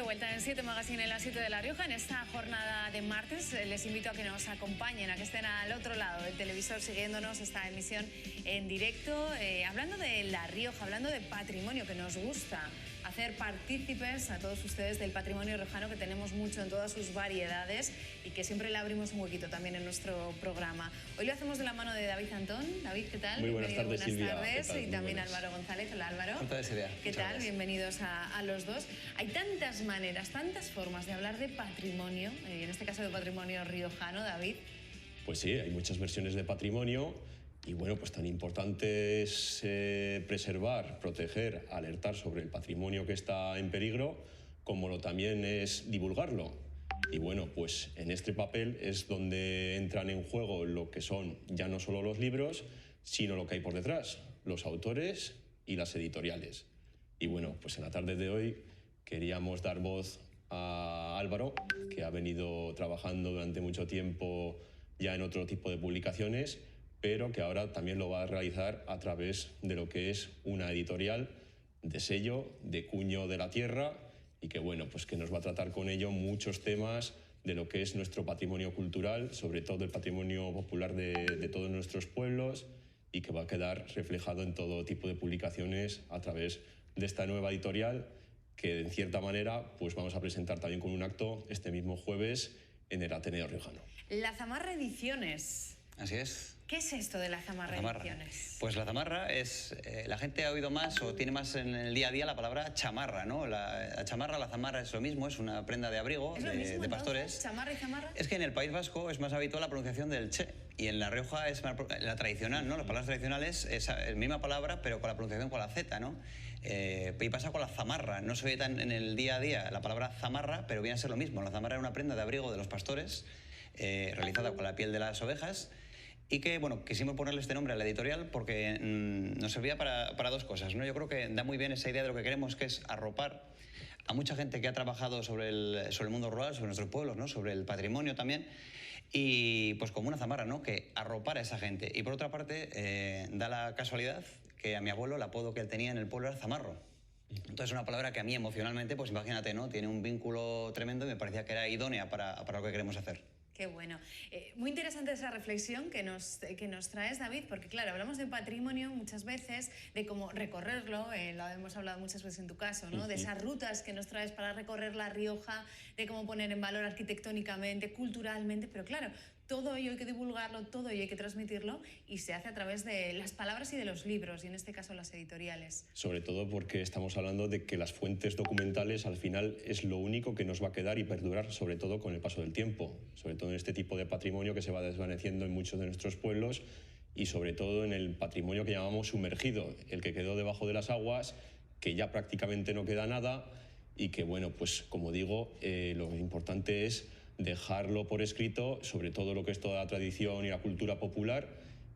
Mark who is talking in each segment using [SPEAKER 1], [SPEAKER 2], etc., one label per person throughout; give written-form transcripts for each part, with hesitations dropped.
[SPEAKER 1] de vuelta en 7 Magazine en la 7 de La Rioja. En esta jornada de martes les invito a que nos acompañen, a que estén al otro lado del televisor siguiéndonos esta emisión en directo, hablando de La Rioja, hablando de patrimonio, que nos gusta hacer partícipes a todos ustedes del patrimonio riojano, que tenemos mucho en todas sus variedades y que siempre le abrimos un huequito también en nuestro programa. Hoy lo hacemos de la mano de David Antón. David, ¿qué tal?
[SPEAKER 2] Muy buenas tardes, Silvia.
[SPEAKER 1] Buenas tardes.
[SPEAKER 2] ¿Qué tal?
[SPEAKER 1] Y también Álvaro González. Hola, Álvaro.
[SPEAKER 3] Buenas tardes, Silvia.
[SPEAKER 1] ¿Qué tal? Bienvenidos a los dos. Hay tantas maneras, tantas formas de hablar de patrimonio, en este caso de patrimonio riojano, David.
[SPEAKER 2] Pues sí, hay muchas versiones de patrimonio y bueno, pues tan importante es preservar, proteger, alertar sobre el patrimonio que está en peligro, como lo también es divulgarlo. Y bueno, pues en este papel es donde entran en juego lo que son ya no solo los libros, sino lo que hay por detrás, los autores y las editoriales. Y bueno, pues en la tarde de hoy queríamos dar voz a Álvaro, que ha venido trabajando durante mucho tiempo ya en otro tipo de publicaciones, pero que ahora también lo va a realizar a través de lo que es una editorial de sello, de cuño de la tierra, y que bueno, pues que nos va a tratar con ello muchos temas de lo que es nuestro patrimonio cultural, sobre todo el patrimonio popular de todos nuestros pueblos, y que va a quedar reflejado en todo tipo de publicaciones a través de esta nueva editorial, que en cierta manera pues vamos a presentar también con un acto este mismo jueves en el Ateneo Riojano.
[SPEAKER 1] La Zamarra Ediciones.
[SPEAKER 3] Así es.
[SPEAKER 1] ¿Qué es esto de la Zamarra Ediciones?
[SPEAKER 3] Pues la zamarra es... la gente ha oído más o tiene más en el día a día la palabra chamarra, ¿no? La chamarra, la zamarra es lo mismo, es una prenda de abrigo de pastores.
[SPEAKER 1] ¿Chamarra y zamarra?
[SPEAKER 3] Es que en el País Vasco es más habitual la pronunciación del che, y en La Rioja es la tradicional, ¿no? Las palabras tradicionales es la misma palabra, pero con la pronunciación con la Z, ¿no? Y pasa con la zamarra. No se oye tan en el día a día la palabra zamarra, pero viene a ser lo mismo. La zamarra era una prenda de abrigo de los pastores, realizada con la piel de las ovejas, y que, bueno, quisimos ponerle este nombre a la editorial porque nos servía para dos cosas, ¿no? Yo creo que da muy bien esa idea de lo que queremos, que es arropar a mucha gente que ha trabajado sobre el mundo rural, sobre nuestros pueblos, ¿no? Sobre el patrimonio también, y pues como una zamarra, ¿no? Que arropar a esa gente. Y por otra parte, da la casualidad que a mi abuelo el apodo que él tenía en el pueblo era Zamarro. Entonces, una palabra que a mí emocionalmente, pues imagínate, ¿no? Tiene un vínculo tremendo y me parecía que era idónea para lo que queremos hacer.
[SPEAKER 1] Qué bueno. Muy interesante esa reflexión que nos traes, David, porque claro, hablamos de patrimonio muchas veces, de cómo recorrerlo, lo hemos hablado muchas veces en tu caso, ¿no? De esas rutas que nos traes para recorrer La Rioja, de cómo poner en valor arquitectónicamente, culturalmente, pero claro, todo ello hay que divulgarlo, todo ello hay que transmitirlo, y se hace a través de las palabras y de los libros, y en este caso las editoriales.
[SPEAKER 2] Sobre todo porque estamos hablando de que las fuentes documentales al final es lo único que nos va a quedar y perdurar, sobre todo con el paso del tiempo, sobre todo en este tipo de patrimonio que se va desvaneciendo en muchos de nuestros pueblos, y sobre todo en el patrimonio que llamamos sumergido, el que quedó debajo de las aguas, que ya prácticamente no queda nada, y que bueno, pues como digo, lo importante es dejarlo por escrito sobre todo lo que es toda la tradición y la cultura popular,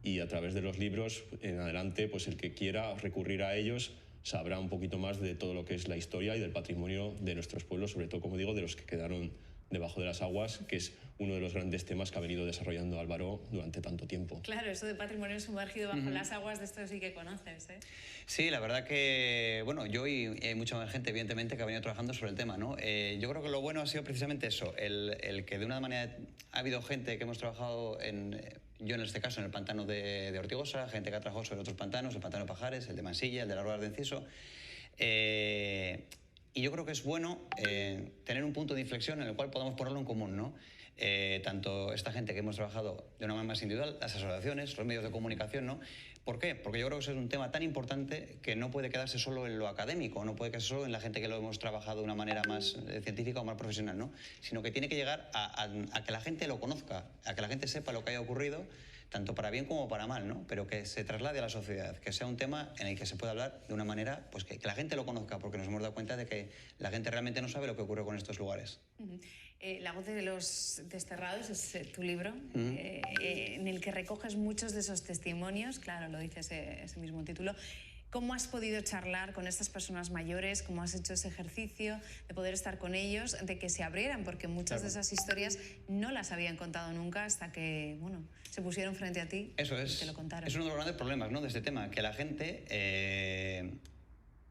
[SPEAKER 2] y a través de los libros en adelante, pues el que quiera recurrir a ellos sabrá un poquito más de todo lo que es la historia y del patrimonio de nuestros pueblos, sobre todo, como digo, de los que quedaron debajo de las aguas, que es uno de los grandes temas que ha venido desarrollando Álvaro durante tanto tiempo.
[SPEAKER 1] Claro, eso de patrimonio sumergido bajo las aguas, de esto sí que conoces, ¿eh?
[SPEAKER 3] Sí, la verdad que, bueno, yo y hay mucha más gente, evidentemente, que ha venido trabajando sobre el tema, ¿no? Yo creo que lo bueno ha sido precisamente eso, el que de una manera ha habido gente que hemos trabajado yo en este caso en el pantano de Ortigosa, gente que ha trabajado sobre otros pantanos, el pantano de Pajares, el de Mansilla, el de las Ruedas de Enciso. Y yo creo que es bueno tener un punto de inflexión en el cual podamos ponerlo en común, ¿no? Tanto esta gente que hemos trabajado de una manera más individual, las asociaciones, los medios de comunicación, ¿no? ¿Por qué? Porque yo creo que eso es un tema tan importante que no puede quedarse solo en lo académico, no puede quedarse solo en la gente que lo hemos trabajado de una manera más científica o más profesional, ¿no? Sino que tiene que llegar a que la gente lo conozca, a que la gente sepa lo que haya ocurrido, tanto para bien como para mal, ¿no? Pero que se traslade a la sociedad, que sea un tema en el que se pueda hablar de una manera, pues que la gente lo conozca, porque nos hemos dado cuenta de que la gente realmente no sabe lo que ocurre con estos lugares.
[SPEAKER 1] La voz de los desterrados es tu libro, en el que recoges muchos de esos testimonios, claro, lo dice ese mismo título. ¿Cómo has podido charlar con estas personas mayores? ¿Cómo has hecho ese ejercicio de poder estar con ellos, de que se abrieran? Porque muchas de esas historias no las habían contado nunca hasta que, bueno, se pusieron frente a ti.
[SPEAKER 3] Eso es.
[SPEAKER 1] Y te lo contaron.
[SPEAKER 3] Es uno de los grandes problemas, ¿no?, de este tema, que la gente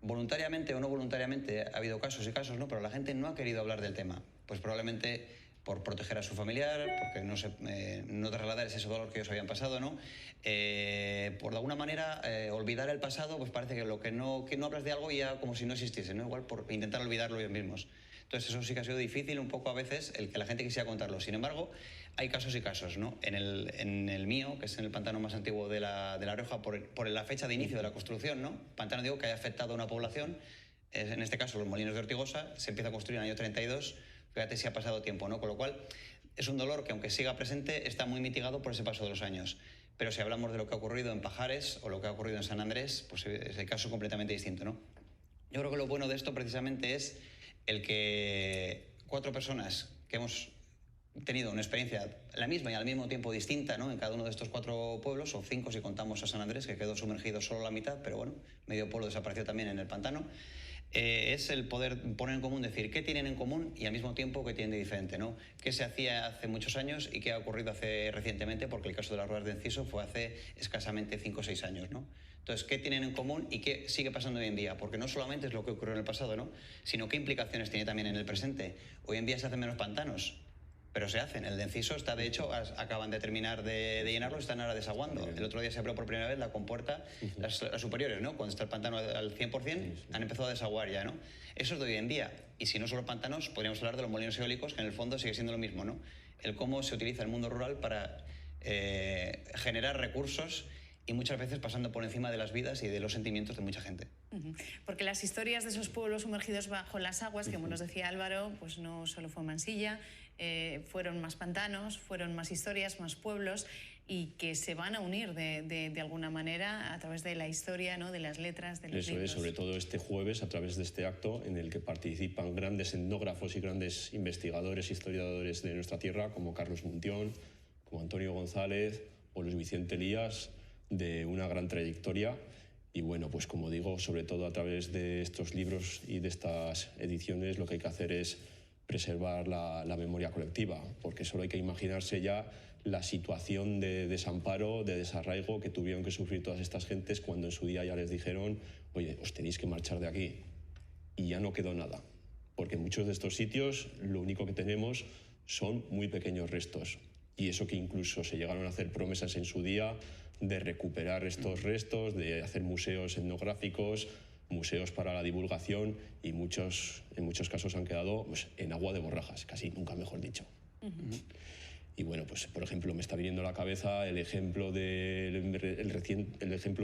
[SPEAKER 3] voluntariamente o no voluntariamente ha habido casos y casos, ¿no? Pero la gente no ha querido hablar del tema. Pues probablemente por proteger a su familiar, porque no trasladar ese dolor que ellos habían pasado, ¿no? Por de alguna manera olvidar el pasado, pues parece que no hablas de algo ya como si no existiese, ¿no? Igual por intentar olvidarlo ellos mismos. Entonces eso sí que ha sido difícil un poco a veces el que la gente quisiera contarlo. Sin embargo, hay casos y casos, ¿no? En el mío, que es en el pantano más antiguo de la Rioja, por la fecha de inicio de la construcción, ¿no? Pantano, digo, que haya afectado a una población, en este caso los Molinos de Ortigosa, se empieza a construir en el año 32, fíjate si ha pasado tiempo, ¿no? Con lo cual es un dolor que aunque siga presente está muy mitigado por ese paso de los años. Pero si hablamos de lo que ha ocurrido en Pajares o lo que ha ocurrido en San Andrés, pues es el caso completamente distinto, ¿no? Yo creo que lo bueno de esto precisamente es el que 4 personas que hemos tenido una experiencia la misma y al mismo tiempo distinta, ¿no? En cada uno de estos 4 pueblos, o 5 si contamos a San Andrés, que quedó sumergido solo la mitad, pero bueno, medio pueblo desapareció también en el pantano. Es el poder poner en común, decir qué tienen en común y al mismo tiempo qué tienen de diferente, ¿no? Qué se hacía hace muchos años y qué ha ocurrido recientemente, porque el caso de las ruedas de Enciso fue hace escasamente 5 o 6 años, ¿no? Entonces, ¿qué tienen en común y qué sigue pasando hoy en día? Porque no solamente es lo que ocurrió en el pasado, ¿no? Sino qué implicaciones tiene también en el presente. Hoy en día se hacen menos pantanos, pero se hacen. El de Enciso está, de hecho, acaban de terminar de llenarlo, están ahora desaguando. El otro día se abrió por primera vez la compuerta, las superiores, ¿no? Cuando está el pantano al 100%, han empezado a desaguar ya, ¿no? Eso es de hoy en día. Y si no solo pantanos, podríamos hablar de los molinos eólicos, que en el fondo sigue siendo lo mismo, ¿no? El cómo se utiliza el mundo rural para generar recursos y muchas veces pasando por encima de las vidas y de los sentimientos de mucha gente.
[SPEAKER 1] Porque las historias de esos pueblos sumergidos bajo las aguas, que como nos decía Álvaro, pues no solo fue Mansilla, fueron más pantanos, fueron más historias, más pueblos, y que se van a unir de alguna manera a través de la historia, ¿no? De las letras, de los libros.
[SPEAKER 2] Eso es, sobre todo este jueves, a través de este acto en el que participan grandes etnógrafos y grandes investigadores, historiadores de nuestra tierra, como Carlos Muntión, como Antonio González o Luis Vicente Elías, de una gran trayectoria. Y bueno, pues como digo, sobre todo a través de estos libros y de estas ediciones, lo que hay que hacer es preservar la memoria colectiva, porque solo hay que imaginarse ya la situación de desamparo, de desarraigo que tuvieron que sufrir todas estas gentes cuando en su día ya les dijeron: oye, os tenéis que marchar de aquí. Y ya no quedó nada, porque en muchos de estos sitios lo único que tenemos son muy pequeños restos. Y eso que incluso se llegaron a hacer promesas en su día de recuperar estos restos, de hacer museos etnográficos, museos para la divulgación, y en muchos casos han quedado pues, en agua de borrajas, casi nunca mejor dicho. Y bueno, pues por ejemplo me está viniendo a la cabeza el ejemplo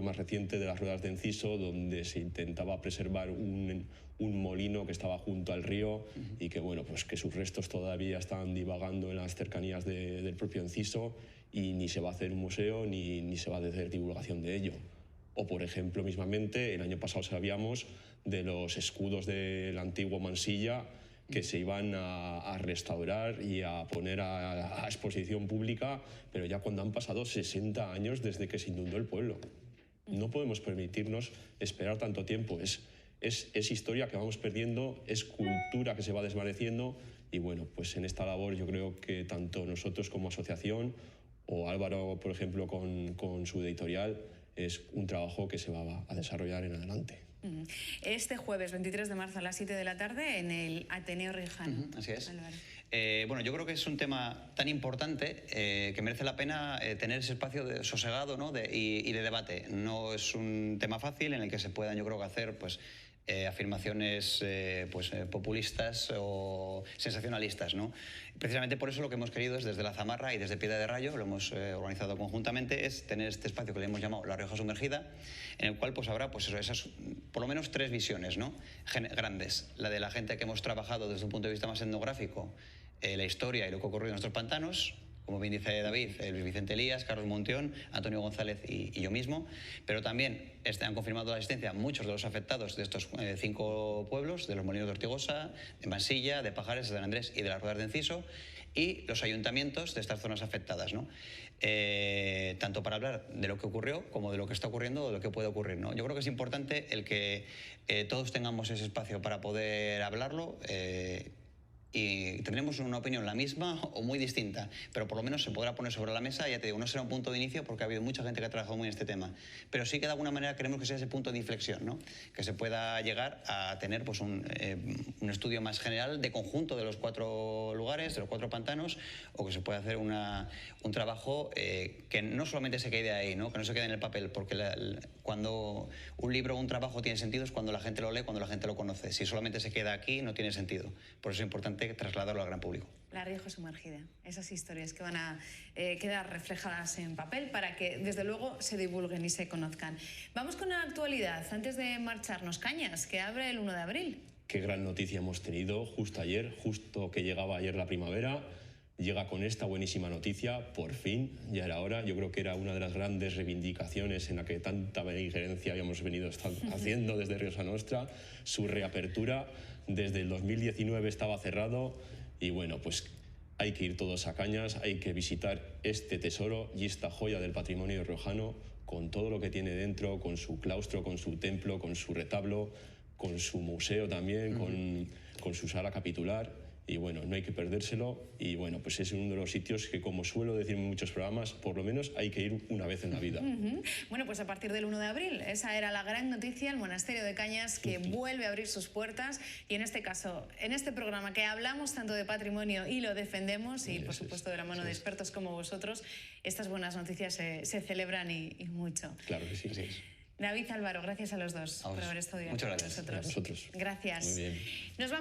[SPEAKER 2] más reciente de las ruedas de Enciso, donde se intentaba preservar un molino que estaba junto al río y que bueno, pues que sus restos todavía están divagando en las cercanías del propio Enciso, y ni se va a hacer un museo ni se va a hacer divulgación de ello. O por ejemplo, mismamente, el año pasado sabíamos de los escudos del antiguo Mansilla que se iban a restaurar y a poner a exposición pública, pero ya cuando han pasado 60 años desde que se inundó el pueblo. No podemos permitirnos esperar tanto tiempo. Es historia que vamos perdiendo, es cultura que se va desvaneciendo, y bueno, pues en esta labor yo creo que tanto nosotros como asociación, o Álvaro, por ejemplo, con su editorial, es un trabajo que se va a desarrollar en adelante.
[SPEAKER 1] Este jueves 23 de marzo a las 7 de la tarde en el Ateneo Riojano.
[SPEAKER 3] Así es. Bueno, yo creo que es un tema tan importante que merece la pena tener ese espacio sosegado, ¿no? y de debate. No es un tema fácil en el que se puedan, yo creo, que hacer pues, afirmaciones populistas o sensacionalistas, ¿no? Precisamente por eso lo que hemos querido es, desde la Zamarra y desde Piedra de Rayo, lo hemos organizado conjuntamente, es tener este espacio que le hemos llamado La Rioja Sumergida, en el cual pues, habrá pues, esas, por lo menos 3 visiones, ¿no? Grandes. La de la gente que hemos trabajado desde un punto de vista más etnográfico, la historia y lo que ha ocurrido en nuestros pantanos, como bien dice David, Luis Vicente Elías, Carlos Montión, Antonio González y yo mismo, pero también han confirmado la asistencia muchos de los afectados de estos 5 pueblos, de los Molinos de Ortigosa, de Mansilla, de Pajares, de San Andrés y de las Ruedas de Enciso, y los ayuntamientos de estas zonas afectadas, ¿no? Tanto para hablar de lo que ocurrió como de lo que está ocurriendo o de lo que puede ocurrir, ¿no? Yo creo que es importante el que todos tengamos ese espacio para poder hablarlo, y tendremos una opinión la misma o muy distinta, pero por lo menos se podrá poner sobre la mesa. Ya te digo, no será un punto de inicio porque ha habido mucha gente que ha trabajado muy en este tema, pero sí que de alguna manera queremos que sea ese punto de inflexión, ¿no? Que se pueda llegar a tener pues, un estudio más general de conjunto de los 4 lugares, de los 4 pantanos, o que se pueda hacer un trabajo que no solamente se quede ahí, ¿no? Que no se quede en el papel, porque cuando un libro o un trabajo tiene sentido es cuando la gente lo lee, cuando la gente lo conoce. Si solamente se queda aquí no tiene sentido. Por eso es importante trasladarlo al gran público.
[SPEAKER 1] La Rioja sumergida, esas historias que van a quedar reflejadas en papel para que desde luego se divulguen y se conozcan. Vamos con la actualidad, antes de marcharnos. Cañas, que abre el 1 de abril.
[SPEAKER 2] Qué gran noticia hemos tenido justo ayer, justo que llegaba ayer la primavera. Llega con esta buenísima noticia, por fin, ya era hora. Yo creo que era una de las grandes reivindicaciones en la que tanta beligerencia habíamos venido haciendo desde Rioja Nostra. Su reapertura, desde el 2019 estaba cerrado y bueno, pues hay que ir todos a Cañas, hay que visitar este tesoro y esta joya del patrimonio riojano con todo lo que tiene dentro, con su claustro, con su templo, con su retablo, con su museo también, con su sala capitular. Y bueno, no hay que perdérselo y bueno, pues es uno de los sitios que, como suelo decir en muchos programas, por lo menos hay que ir una vez en la vida.
[SPEAKER 1] Bueno, pues a partir del 1 de abril, esa era la gran noticia, el Monasterio de Cañas que vuelve a abrir sus puertas y en este caso, en este programa que hablamos tanto de patrimonio y lo defendemos y por supuesto de la mano de expertos como vosotros, estas buenas noticias se celebran y mucho.
[SPEAKER 2] Claro que sí.
[SPEAKER 1] David, Álvaro, gracias a los dos por haber estado aquí con nosotros.
[SPEAKER 2] A vosotros.
[SPEAKER 1] Gracias.
[SPEAKER 2] Muy bien.
[SPEAKER 1] Nos vamos.